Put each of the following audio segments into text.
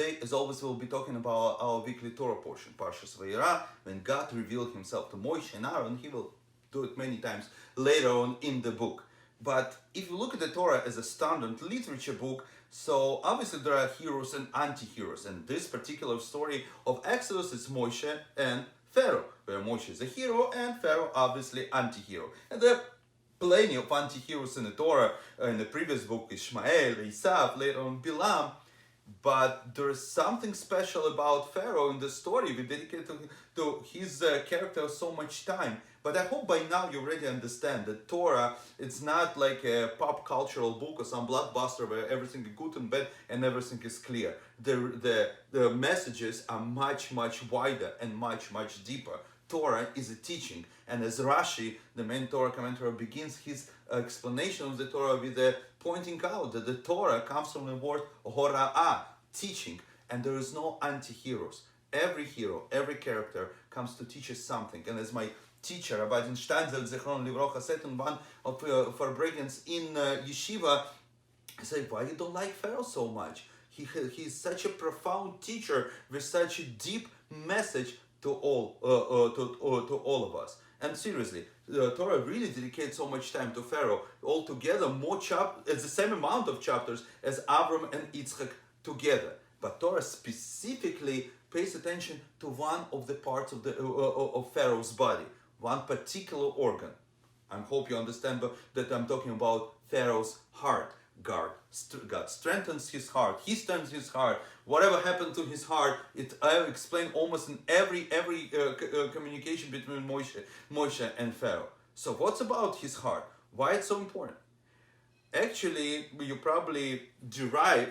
today, as always, we'll be talking about our weekly Torah portion, Parshas Vayera, when God revealed himself to Moshe and Aaron. He will do it many times later on in the book. But if you look at the Torah as a standard literature book, so obviously there are heroes and anti-heroes. And this particular story of Exodus is Moshe and Pharaoh, where Moshe is a hero and Pharaoh obviously anti-hero. And there are plenty of anti-heroes in the Torah. In the previous book, Ishmael, Esav, later on Bilam. But there is something special about Pharaoh in the story. We dedicate to his character so much time. But I hope by now you already understand that Torah, it's not like a pop cultural book or some blockbuster where everything is good and bad and everything is clear. The messages are much wider and much deeper. Torah is a teaching, and as Rashi, the main Torah commentator, begins his explanation of the Torah with pointing out that the Torah comes from the word hora'ah, teaching, and there is no anti-heroes. Every hero, every character comes to teach us something. And as my teacher, Rabbi Steinzel, Zichron Livrocha, said in one of our brilliance in yeshiva, I said, why you don't like Pharaoh so much? He's such a profound teacher with such a deep message to all of us. And seriously, the Torah really dedicates so much time to Pharaoh. Altogether, it's the same amount of chapters as Avram and Yitzchak together. But Torah specifically pays attention to one of the parts of Pharaoh's body, one particular organ. I hope you understand that I'm talking about Pharaoh's heart. God strengthens his heart. He strengthens his heart. Whatever happened to his heart, I explain almost in every communication between Moshe and Pharaoh. So what's about his heart? Why it's so important? Actually, you probably derive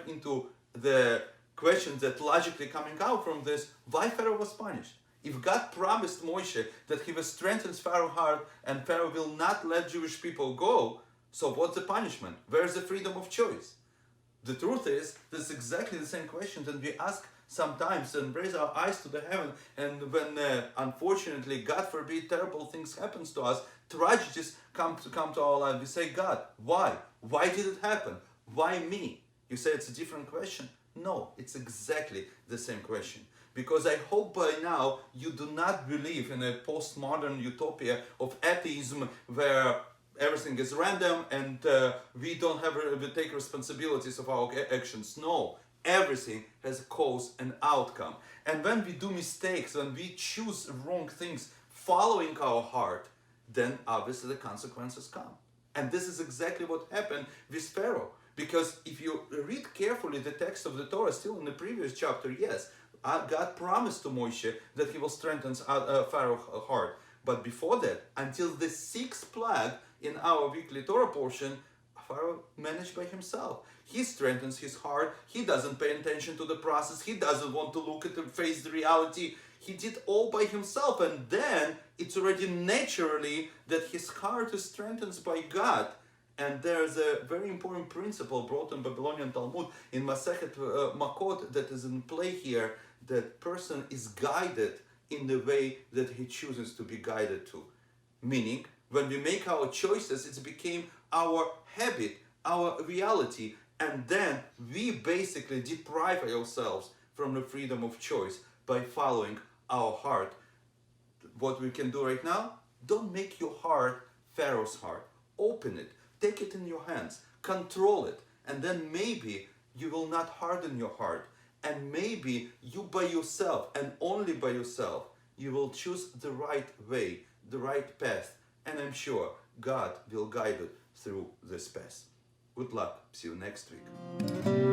into the questions that logically coming out from this: why Pharaoh was punished? If God promised Moshe that he will strengthen Pharaoh's heart and Pharaoh will not let Jewish people go, so what's the punishment? Where's the freedom of choice? The truth is, this is exactly the same question that we ask sometimes and raise our eyes to the heaven. And when, unfortunately, God forbid, terrible things happens to us, tragedies come to our life, we say, God, why? Why did it happen? Why me? You say it's a different question? No, it's exactly the same question. Because I hope by now you do not believe in a postmodern utopia of atheism where everything is random and we don't we take responsibilities of our actions. No, everything has a cause and outcome. And when we do mistakes, when we choose wrong things following our heart, then obviously the consequences come. And this is exactly what happened with Pharaoh. Because if you read carefully the text of the Torah, still in the previous chapter, yes, God promised to Moshe that he will strengthen Pharaoh's heart. But before that, until the sixth plague in our weekly Torah portion, Pharaoh managed by himself. He strengthens his heart. He doesn't pay attention to the process. He doesn't want to look at and face the reality. He did all by himself. And then it's already naturally that his heart is strengthened by God. And there's a very important principle brought in Babylonian Talmud in Masechet Makot that is in play here, that person is guided in the way that he chooses to be guided to. Meaning, when we make our choices, it became our habit, our reality, and then we basically deprive ourselves from the freedom of choice by following our heart. What we can do right now, don't make your heart Pharaoh's heart. Open it, take it in your hands, control it, and then maybe you will not harden your heart. And maybe you by yourself, and only by yourself, you will choose the right way, the right path. And I'm sure God will guide you through this path. Good luck. See you next week.